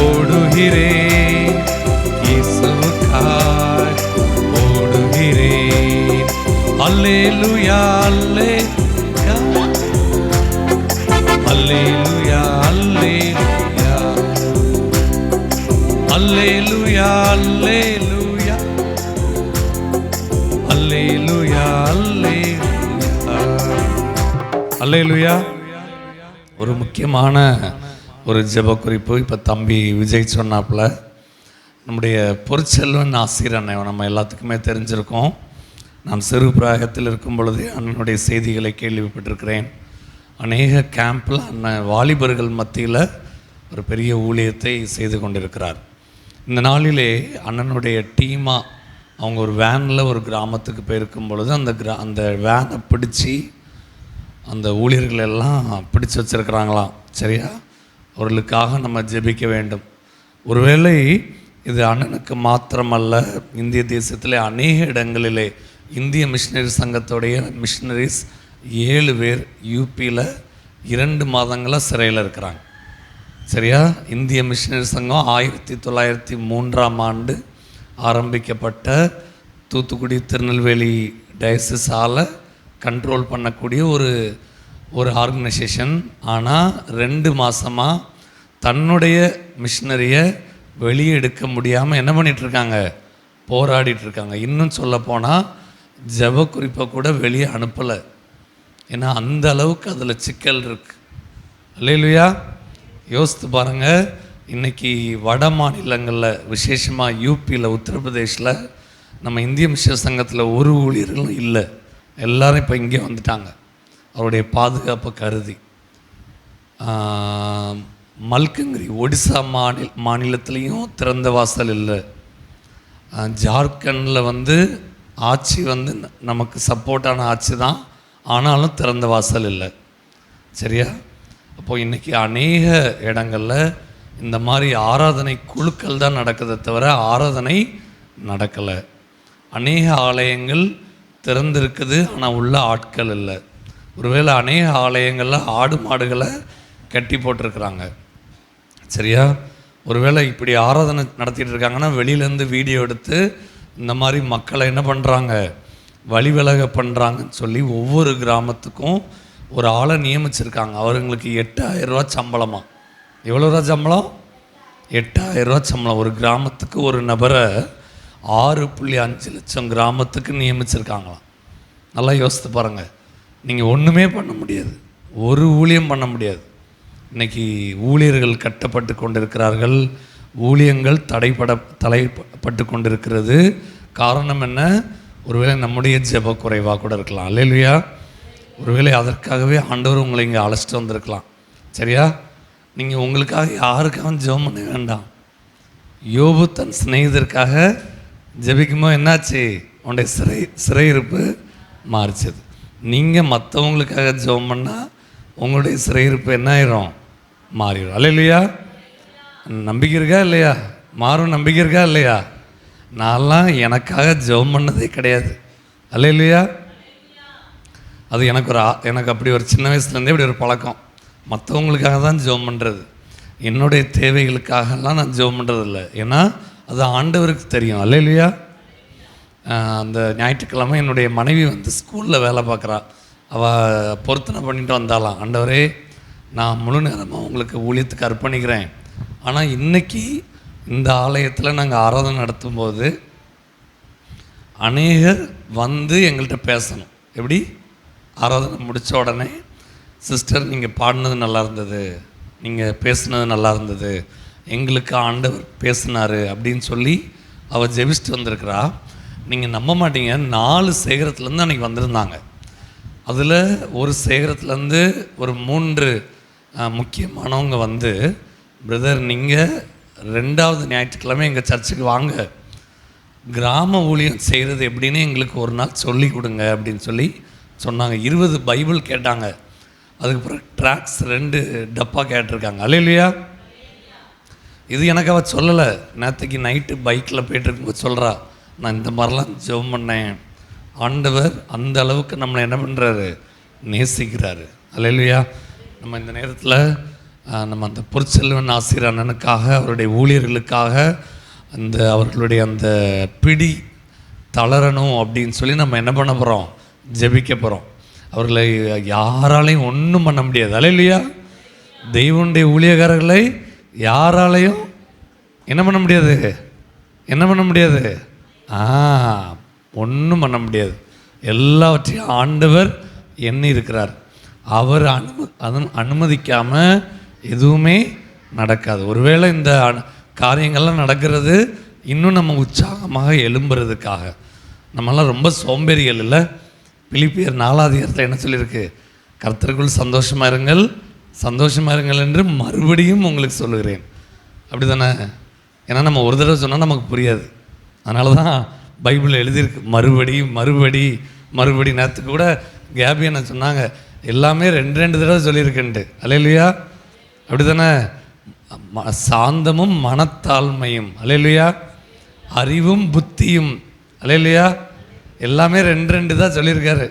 ஓடுகிறேன், இயேசுவுக்காய் ஓடுகிறேன். அல்லேலூயா, அல்லேலூயா, அல்லேலூயா, அல்லேலூயா, அல்லேலூயா, அல்லேலூயா, அல்லேலூயா, அல்லேலூயா. ஒரு முக்கியமான ஒரு ஜெப குறிப்பு இப்போ தம்பி விஜய் சொன்னாப்புல, நம்முடைய பொற்செல்வன் ஆசிரியர் அண்ணன் நம்ம எல்லாத்துக்குமே தெரிஞ்சிருக்கோம். நான் சிறு பிராயத்தில் இருக்கும் பொழுதே அண்ணனுடைய செய்திகளை கேள்விப்பட்டிருக்கிறேன். அநேக கேம்பில் அண்ணன் வாலிபர்கள் மத்தியில் ஒரு பெரிய ஊழியத்தை செய்து கொண்டிருக்கிறார். இந்த நாளிலே அண்ணனுடைய டீமாக அவங்க ஒரு வேனில் ஒரு கிராமத்துக்கு போயிருக்கும் பொழுது அந்த வேனை பிடிச்சி அந்த ஊழியர்கள் எல்லாம் பிடிச்சி வச்சுருக்கிறாங்களாம். சரியா? அவர்களுக்காக நம்ம ஜெபிக்க வேண்டும். ஒருவேளை இது அண்ணனுக்கு மாத்திரமல்ல, இந்திய தேசத்திலே அநேக இடங்களிலே இந்திய மிஷினரி சங்கத்துடைய மிஷினரிஸ் 7 பேர் யூபியில் 2 மாதங்களாக சிறையில் இருக்கிறாங்க. சரியா? இந்திய மிஷினரி சங்கம் 1903ஆம் ஆண்டு ஆரம்பிக்கப்பட்ட தூத்துக்குடி திருநெல்வேலி டயசிஸால் கண்ட்ரோல் பண்ணக்கூடிய ஒரு ஆர்கனைசேஷன். ஆனால் 2 மாதமாக தன்னுடைய மிஷினரியை வெளியே எடுக்க முடியாமல் என்ன பண்ணிகிட்ருக்காங்க? போராடிட்டுருக்காங்க. இன்னும் சொல்லப்போனால் ஜெப குறிப்பை கூட வெளியே அனுப்பலை. ஏன்னா அந்த அளவுக்கு அதில் சிக்கல் இருக்குது. அல்லேலூயா. யோசித்து பாருங்கள், இன்றைக்கி வட மாநிலங்களில் விசேஷமாக யூபியில் உத்தரப்பிரதேஷில் நம்ம இந்திய மிஷன் சங்கத்தில் ஒரு ஊழியர்களும் இல்லை. எல்லோரும் இப்போ இங்கே வந்துட்டாங்க அவருடைய பாதுகாப்பை கருதி. மல்கங்கிரி ஒடிசா மாநிலத்துலேயும் திறந்த வாசல் இல்லை. ஜார்க்கண்டில் ஆட்சி நமக்கு சப்போர்ட்டான ஆட்சி தான், ஆனாலும் திறந்த வாசல் இல்லை. சரியா? அப்போது இன்றைக்கி அநேக இடங்களில் இந்த மாதிரி ஆராதனை குழுக்கள் தான் நடக்குதே தவிர ஆராதனை நடக்கலை. அநேக ஆலயங்கள் திறந்திருக்குது, ஆனால் உள்ள ஆட்கள் இல்லை. ஒருவேளை அநேக ஆலயங்களில் ஆடு மாடுகளை கட்டி போட்டிருக்கிறாங்க. சரியா? ஒருவேளை இப்படி ஆராதனை நடத்திட்டு இருக்காங்கன்னா வெளியிலேருந்து வீடியோ எடுத்து இந்த மாதிரி மக்களை என்ன பண்ணுறாங்க? வழிவிலக பண்ணுறாங்கன்னு சொல்லி ஒவ்வொரு கிராமத்துக்கும் ஒரு ஆளை நியமிச்சிருக்காங்க. அவங்களுக்கு 8000 ரூபா சம்பளமாக. எவ்வளோ ரூபா சம்பளம்? 8000 ரூபா சம்பளம். ஒரு கிராமத்துக்கு ஒரு நபரை 6.5 லட்சம் கிராமத்துக்கு நியமிச்சிருக்காங்களாம். நல்லா யோசித்து பாருங்கள். நீங்கள் ஒன்றுமே பண்ண முடியாது, ஒரு ஊழியம் பண்ண முடியாது. இன்றைக்கி ஊழியர்கள் கட்டப்பட்டு கொண்டிருக்கிறார்கள், ஊழியங்கள் தலைப்பட்டு கொண்டிருக்கிறது. காரணம் என்ன? ஒருவேளை நம்முடைய ஜெப குறைவாக கூட இருக்கலாம். அல்லேலூயா. ஒருவேளை அதற்காகவே ஆண்டவர் உங்களை இங்கே அழைச்சிட்டு வந்திருக்கலாம். சரியா? நீங்கள் உங்களுக்காக யாருக்காகவும் ஜெபம் பண்ண வேண்டாம். யோபு தன் சிநேகிதருக்காக ஜெபிக்கும்போது என்னாச்சு? உன்னுடைய சிறையிருப்பு மாறிச்சது. நீங்கள் மற்றவங்களுக்காக ஜெபம் பண்ணால் உங்களுடைய சிறையிருப்பு என்ன ஆயிரும்? மாறிடும். அல்லேலூயா. நம்பிக்கை இருக்கா இல்லையா? மாறும் நம்பிக்கை இருக்கா இல்லையா? நான்லாம் எனக்காக ஜெபம் பண்ணதே கிடையாது. அல்லேலூயா. அது எனக்கு அப்படி ஒரு சின்ன வயசுலேருந்தே இப்படி ஒரு பழக்கம். மற்றவங்களுக்காக தான் ஜெபம் பண்ணுறது, என்னுடைய தேவைகளுக்காகலாம் நான் ஜெபம் பண்ணுறதில்ல. ஏன்னா அது ஆண்டவருக்கு தெரியும். அல்லேலூயா. அந்த ஞாயிற்றுக்கிழமை என்னுடைய மனைவி ஸ்கூலில் வேலை பார்க்குறா. அவள் பொருத்தனை பண்ணிட்டு வந்தாலாம், ஆண்டவரே நான் முழு நேரமாக உங்களுக்கு ஊழியத்துக்கு அர்ப்பணிக்கிறேன். ஆனால் இன்றைக்கி இந்த ஆலயத்தில் நாங்கள் ஆராதனை நடத்தும்போது அநேகர் எங்கள்கிட்ட பேசணும். எப்படி? ஆராதனை முடித்த உடனே, சிஸ்டர் நீங்கள் பாடினது நல்லா இருந்தது, நீங்கள் பேசுனது நல்லா இருந்தது, எங்களுக்கு ஆண்டவர் பேசினார் அப்படின்னு சொல்லி அவள் ஜெபிச்சுட்டு வந்திருக்கிறா. நீங்கள் நம்ப மாட்டீங்க, 4 சேகரத்துலேருந்து அன்றைக்கி வந்திருந்தாங்க. அதில் ஒரு சேகரத்துலேருந்து ஒரு 3 முக்கியமானவங்க வந்து, பிரதர் நீங்கள் 2வது ஞாயிற்றுக்கிழமை எங்கள் சர்ச்சுக்கு வாங்க, கிராம ஊழியம் செய்கிறது எப்படின்னு எங்களுக்கு ஒரு நாள் சொல்லி கொடுங்க அப்படின்னு சொல்லி சொன்னாங்க. 20 பைபிள் கேட்டாங்க. அதுக்கப்புறம் ட்ராக்ஸ் 2 டப்பா கேட்டிருக்காங்க. அல்லேலூயா. இது எனக்கு அவள் சொல்லலை. நேற்றுக்கு நைட்டு பைக்கில் போய்ட்டுருக்கும்போது சொல்கிறா, நான் இந்த மாதிரிலாம் ஜெபம் பண்ணேன், ஆண்டவர் அந்த அளவுக்கு நம்மளை என்ன பண்ணுறாரு, நேசிக்கிறாரு. அல்லேலூயா. நம்ம இந்த நேரத்தில் நம்ம அந்த பொற்செல்வன் ஆசிரியர் அண்ணனுக்காக, அவருடைய ஊழியர்களுக்காக, அவர்களுடைய அந்த பிடி தளரணும் அப்படின்னு சொல்லி நம்ம என்ன பண்ண போகிறோம், ஜெபிக்க போகிறோம். அவர்களை யாராலையும் ஒன்றும் பண்ண முடியாது. அல்லேலூயா. தெய்வனுடைய ஊழியக்காரர்களை யாராலையும் என்ன பண்ண முடியாது, என்ன பண்ண முடியாது, ஒன்றும் பண்ண முடியாது. எல்லாவற்றையும் ஆண்டவர் எண்ணி இருக்கிறார். அவர் அனுமதிக்காமல் எதுவுமே நடக்காது. ஒருவேளை இந்த காரியங்கள்லாம் நடக்கிறது இன்னும் நம்ம உற்சாகமாக எழும்புறதுக்காக. நம்மளாம் ரொம்ப சோம்பேறிகள் இல்லை. பிலிப்பியர் 4வது அதிகாரத்தில் என்ன சொல்லியிருக்கு, கர்த்தருக்குள் சந்தோஷமாக இருங்கள், சந்தோஷமாக இருங்கள் என்று மறுபடியும் உங்களுக்கு சொல்லுகிறேன். அப்படி தானே? ஏன்னா நம்ம ஒரு தடவை சொன்னால் நமக்கு புரியாது. அதனால தான் பைபிளில் எழுதியிருக்கு மறுபடியும் மறுபடி மறுபடி. நேற்றுக்கு கூட கேபி என்ன சொன்னாங்க, எல்லாமே 2 தடவை சொல்லியிருக்குன்ட்டு. அல்லேலூயா. அப்படி தானே? சாந்தமும் மனத்தாழ்மையும், அல்லேலூயா, அறிவும் புத்தியும், அல்லேலூயா, எல்லாமே 2 தான் சொல்லியிருக்காரு.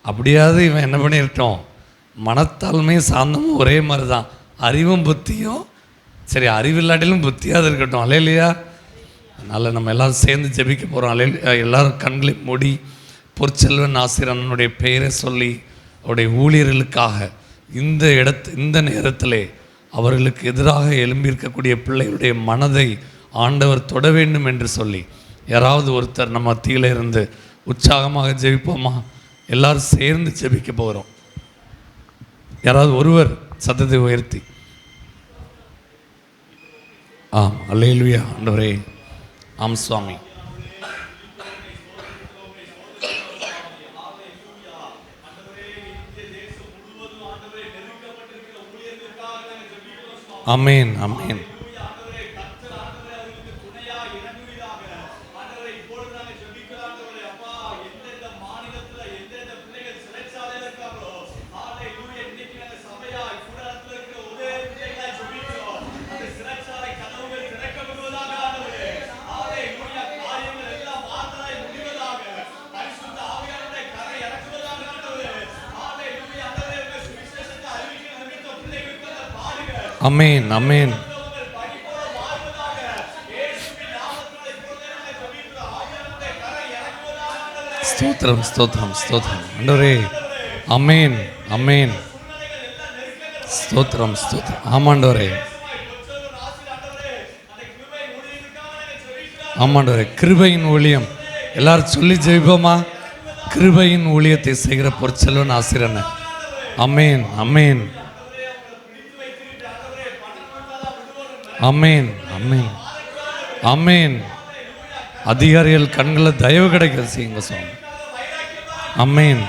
அப்படியாவது இவன் என்ன பண்ணியிருட்டோம், மனத்தாழ்மையும் சாந்தமும் ஒரே மாதிரி தான், அறிவும் புத்தியும் சரி, அறிவில்லாட்டிலும் புத்தியாவது இருக்கட்டும். அல்லேலூயா. அதனால் நம்ம எல்லோரும் சேர்ந்து ஜெபிக்க போகிறோம். அல்லேலூயா. எல்லோரும் கண்களை மூடி பொற்செல்வன் ஆசிரியனுடைய பெயரை சொல்லி அவருடைய ஊழியர்களுக்காக இந்த நேரத்திலே அவர்களுக்கு எதிராக எழும்பியிருக்கக்கூடிய பிள்ளைகளுடைய மனதை ஆண்டவர் தொட வேண்டும் என்று சொல்லி யாராவது ஒருத்தர் நம்ம மத்தியில் இருந்து உற்சாகமாக ஜெபிப்போமா? எல்லாரும் சேர்ந்து ஜெபிக்க போகிறோம். யாராவது ஒருவர் சத்தத்தை உயர்த்தி, ஆம், அல்லேலூயா ஆண்டவரே, ஆம் சுவாமி, ஆமேன், ஆமேன், அமேன், அமேன். ஸ்தோத்திரம், ஸ்தோத்திரம், ஸ்தோத்திரம் ஆண்டவரே. அமேன், அமேன். ஸ்தோத்திரம், ஸ்தோத்திரம். ஆமாண்டவரே, ஆமாண்டவரே. கிருபையின் ஊழியம் எல்லாரும் சொல்லி ஜெயிப்போமா? கிருபையின் ஊழியத்தை செய்கிற பொற்செல்வன் ஆசிரியர். அமேன், அமேன், அமேன், அமேன், அமேன். அதிகாரிகள் கண்களில் தயவு கிடைக்க செய்யுங்க சுவாமி. அமேன்,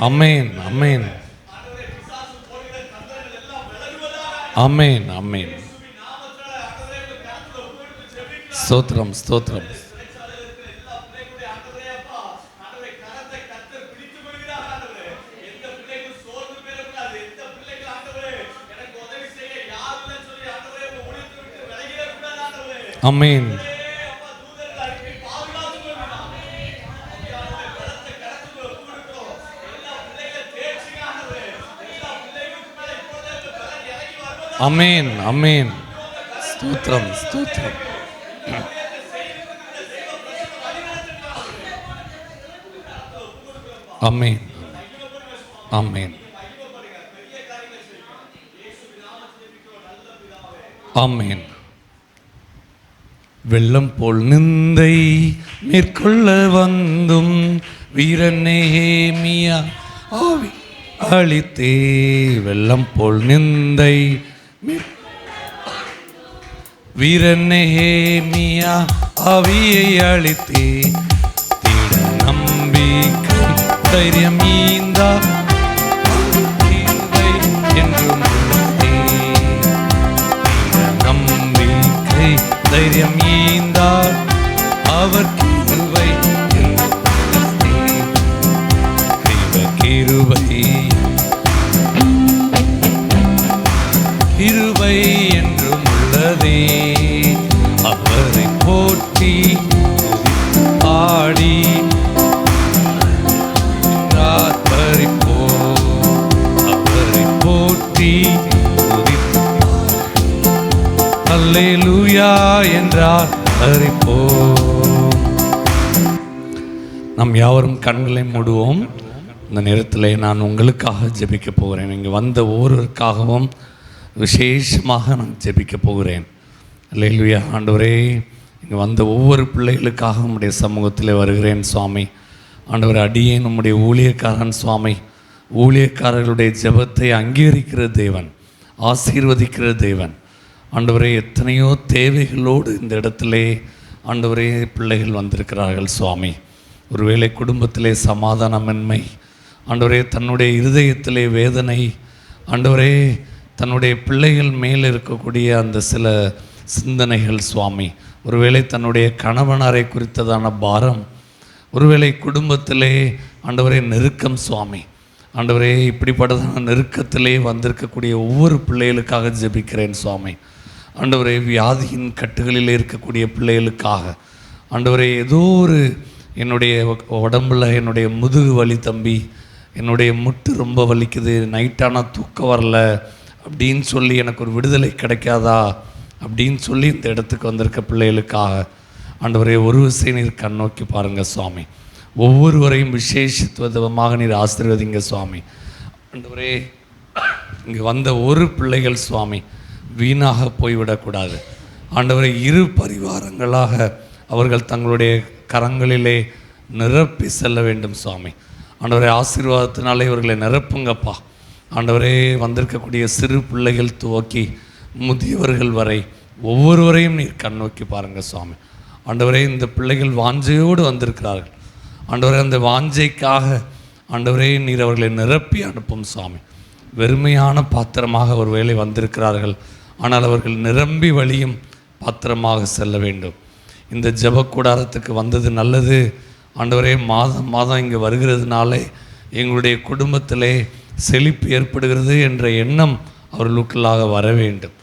அமேன், அமேன், அமேன், அமேன். ஸ்தோத்திரம், ஸ்தோத்திரம். அமேன், அமேன், அமேன். ஸ்தோத்திரம், ஸ்தோத்திரம். அமேன், அமேன், ஆமேன். வெள்ளம் போல் நிந்தை மேற்கொள்ள வந்தும் வீரநேமியா ஆவி அழித்தே வெள்ளம் போல் நிந்தை வீரன் நெகேமியா ஆவியை அழித்தே தீட நம்பிக்கை தைரியம் ஈந்தா கிருபை என்றும் உள்ளதே. தீட நம்பிக்கை தைரியம் ஈந்தா அவர் கிருபை என்றும் உள்ளதே. கிருபை கிருபை என்றும் உள்ளதே. அவரை போற்றி ஆடி ஆர்ப்பரிப்போ. அவரை போற்றி அல்லேலூயா என்றார் அறிப்போ. நாம் யாவரும் கண்களை மூடுவோம். இந்த நேரத்தில் நான் உங்களுக்காக ஜெபிக்க போகிறேன். இங்கே வந்த ஒவ்வொருவருக்காகவும் விசேஷமாக நான் ஜெபிக்க போகிறேன். அல்லேலூயா. ஆண்டவரே, இங்கே வந்த ஒவ்வொரு பிள்ளைகளுக்காக உம்முடைய சமூகத்தில் வருகிறேன் சுவாமி. ஆண்டவர், அடியேன் உம்முடைய ஊழியக்காரன் சுவாமி. ஊழியக்காரர்களுடைய ஜெபத்தை அங்கீகரிக்கிற தேவன், ஆசீர்வதிக்கிற தேவன். ஆண்டவரே, எத்தனையோ தேவைகளோடு இந்த இடத்திலே ஆண்டவரே பிள்ளைகள் வந்திருக்கிறார்கள் சுவாமி. ஒருவேளை குடும்பத்திலே சமாதானமின்மை, ஆண்டவரே தன்னுடைய இருதயத்திலே வேதனை, ஆண்டவரே தன்னுடைய பிள்ளைகள் மேல் இருக்கக்கூடிய அந்த சில சிந்தனைகள் சுவாமி. ஒருவேளை தன்னுடைய கணவனரை குறித்ததான பாரம், ஒருவேளை குடும்பத்திலே ஆண்டவரே நெருக்கம் சுவாமி. ஆண்டவரே, இப்படிப்பட்டதான நெருக்கத்திலே வந்திருக்கக்கூடிய ஒவ்வொரு பிள்ளைகளுக்காக ஜெபிக்கிறேன் சுவாமி. ஆண்டவரே, வியாதியின் கட்டுகளில் இருக்கக்கூடிய பிள்ளைகளுக்காக, ஆண்டவரே ஏதோ ஒரு என்னுடைய உடம்பில் என்னுடைய முதுகு வலி தம்பி, என்னுடைய முட்டு ரொம்ப வலிக்குது, நைட்டானால் தூக்கம் வரல அப்படின்னு சொல்லி எனக்கு ஒரு விடுதலை கிடைக்காதா அப்படின்னு சொல்லி இந்த இடத்துக்கு வந்திருக்க பிள்ளைகளுக்காக ஆண்டவரே ஒரு விஷயம் நீர் கண்ணோக்கி பாருங்கள் சுவாமி. ஒவ்வொருவரையும் விசேஷத்துவமாக நீர் ஆசீர்வதிங்க சுவாமி. ஆண்டவரே, இங்கே வந்த ஒரு பிள்ளைகள் சுவாமி வீணாக போய்விடக்கூடாது. ஆண்டவரை இரு பரிவாரங்களாக அவர்கள் தங்களுடைய கரங்களிலே நிரப்பி செல்ல வேண்டும் சுவாமி. ஆண்டவரே, ஆசீர்வாதத்தினாலே இவர்களை நிரப்புங்கப்பா. ஆண்டவரே, வந்திருக்கக்கூடிய சிறு பிள்ளைகள் துவக்கி முதியவர்கள் வரை ஒவ்வொருவரையும் நீர் கண்ணோக்கி பாருங்கள் சுவாமி. ஆண்டவரே, இந்த பிள்ளைகள் வாஞ்சையோடு வந்திருக்கிறார்கள். ஆண்டவரே, அந்த வாஞ்சைக்காக ஆண்டவரே நீர் அவர்களை நிரப்பி அனுப்பும் சுவாமி. வெறுமையான பாத்திரமாக ஒரு வேளை வந்திருக்கிறார்கள், ஆனால் அவர்கள் நிரம்பி வழியும் பாத்திரமாக செல்ல வேண்டும். இந்த ஜெபக்கூடாரத்துக்கு வந்தது நல்லது ஆண்டவரே. மாதம் மாதம் இங்கே வருகிறதுனாலே எங்களுடைய குடும்பத்திலே செழிப்பு ஏற்படுகிறது என்ற எண்ணம் அவர்களுக்குள்ளாக வர வேண்டும்.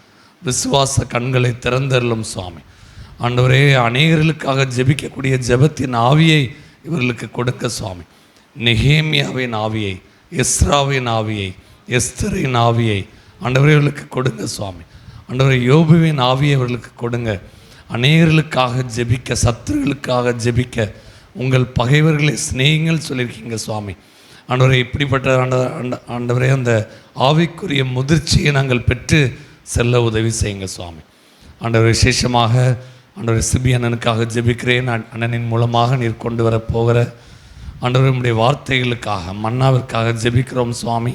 விசுவாச கண்களை திறந்தருளும் சுவாமி. ஆண்டவரே, அநேகர்களுக்காக ஜெபிக்கக்கூடிய ஜெபத்தின் ஆவியை இவர்களுக்கு கொடுக்க சுவாமி. நெகேமியாவின் ஆவியை, எஸ்ராவின் ஆவியை, எஸ்தரின் ஆவியை ஆண்டவரே இவர்களுக்கு கொடுங்க சுவாமி. ஆண்டவரே, யோபுவின் ஆவியை அவர்களுக்கு கொடுங்க. அநேகர்களுக்காக ஜெபிக்க, சத்துருகளுக்காக ஜெபிக்க, உங்கள் பகைவர்களை சிநேகிங்கள் சொல்லியிருக்கீங்க சுவாமி. ஆண்டவரே, இப்படிப்பட்ட ஆண்டவரே அந்த ஆவிக்குரிய முதிர்ச்சியை நாங்கள் பெற்று செல்ல உதவி செய்யுங்க சுவாமி. ஆண்டவர், விசேஷமாக ஆண்டவர் சிபி அண்ணனுக்காக ஜெபிக்கிறேன். அண்ணனின் மூலமாக நீர் கொண்டு வர போகிற ஆண்டவர் நம்முடைய வார்த்தைகளுக்காக, மன்னாவிற்காக ஜெபிக்கிறோம் சுவாமி.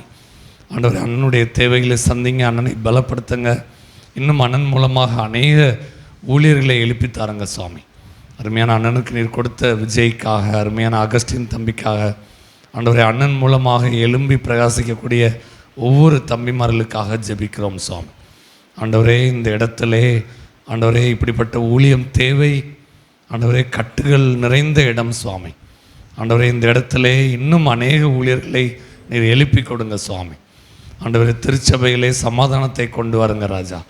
ஆண்டவர், அண்ணனுடைய தேவைகளை சந்திங்க, அண்ணனை பலப்படுத்துங்க. இன்னும் அண்ணன் மூலமாக அநேக ஊழியர்களை எழுப்பித்தாருங்க சுவாமி. அருமையான அண்ணனுக்கு நீர் கொடுத்த விஜய்க்காக, அருமையான அகஸ்டின் தம்பிக்காக, ஆண்டவரே அண்ணன் மூலமாக எழும்பி பிரகாசிக்கக்கூடிய ஒவ்வொரு தம்பிமார்களுக்காக ஜெபிக்கிறோம் சுவாமி. ஆண்டவரே, இந்த இடத்திலே ஆண்டவரே இப்படிப்பட்ட ஊழியம் தேவை. ஆண்டவரே, கட்டுகள் நிறைந்த இடம் சுவாமி. ஆண்டவரே, இந்த இடத்திலே இன்னும் அநேக ஊழியர்களை நீர் எழுப்பி கொடுங்க சுவாமி. ஆண்டவரே, திருச்சபையிலே சமாதானத்தை கொண்டு வாருங்க ராஜா.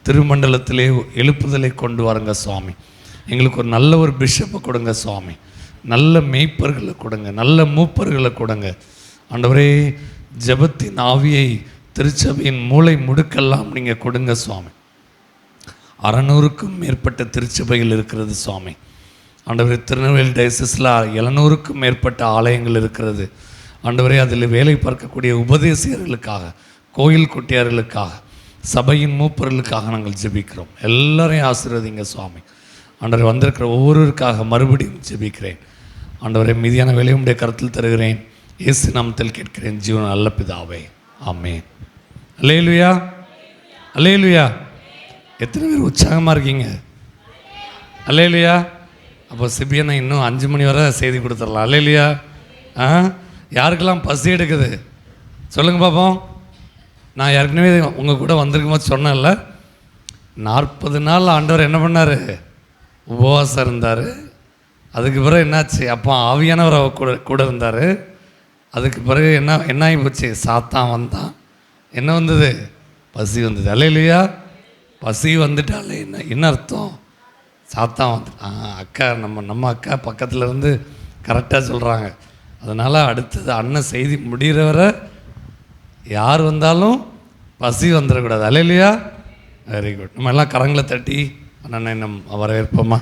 திருமண்டலத்திலே எழுப்புதலை கொண்டு வாருங்க சுவாமி. எங்களுக்கு ஒரு நல்ல ஒரு பிஷப்பை கொடுங்க சுவாமி. நல்ல மேய்ப்பர்களை கொடுங்க, நல்ல மூப்பர்களை கொடுங்க. ஆண்டவரே, ஜெபத்தின் ஆவியை திருச்சபையின் மூளை முடுக்கெல்லாம் நீங்கள் கொடுங்க சுவாமி. 600க்கும் மேற்பட்ட திருச்சபைகள் இருக்கிறது சுவாமி. ஆண்டவரே, திருநெல்வேலி டயசிஸில் 700க்கும் மேற்பட்ட ஆலயங்கள் இருக்கிறது. ஆண்டவரே, அதில் வேலை பார்க்கக்கூடிய உபதேசியர்களுக்காக, கோயில் குட்டியார்களுக்காக, சபையின் மூப்பர்களுக்காக நாங்கள் ஜெபிக்கிறோம். எல்லாரையும் ஆசீர்வதிங்க சுவாமி. ஆண்டவரை, வந்திருக்கிற ஒவ்வொருவருக்காக மறுபடியும் ஜெபிக்கிறேன். ஆண்டவரை, மீதியான வேலையுடைய கருத்தில் தருகிறேன். இயேசு நாமத்தில் கேட்கிறேன் ஜீவன் நல்ல பிதாவே, ஆமென். அல்லேலூயா, அல்லேலூயா. எத்தனை பேர் உற்சாகமாக இருக்கீங்க? அல்லேலூயா. அப்போ சிபியனை இன்னும் 5 மணி வரை செய்தி கொடுத்துடலாம். அல்லேலூயா. யாருக்கெல்லாம் பசி எடுக்குது சொல்லுங்கள் பார்ப்போம். நான் ஏற்கனவே உங்கள் கூட வந்திருக்கும் போது சொன்னேன்ல, 40 நாள் ஆண்டவர் என்ன பண்ணார்? உபவாசம் இருந்தார். அதுக்கு பிறகு என்னாச்சு? அப்போ ஆவியானவர் கூட இருந்தார். அதுக்கு பிறகு என்ன ஆகி போச்சு? சாத்தான் வந்தான். என்ன வந்தது? பசி வந்தது. அல்லேலூயா. பசி வந்துட்டாலே என்ன அர்த்தம்? சாத்தான் வந்து அக்கா நம்ம அக்கா பக்கத்தில் இருந்து கரெக்டாக சொல்கிறாங்க. அதனால் அடுத்தது அண்ணன் செய்தி முடிகிற வரை யார் வந்தாலும் பசி வந்துடக்கூடாது. அல்லேலூயா. Very good. நம்ம எல்லாம் கரங்களை தட்டி அண்ணனை நம்ம வரவேற்போமா?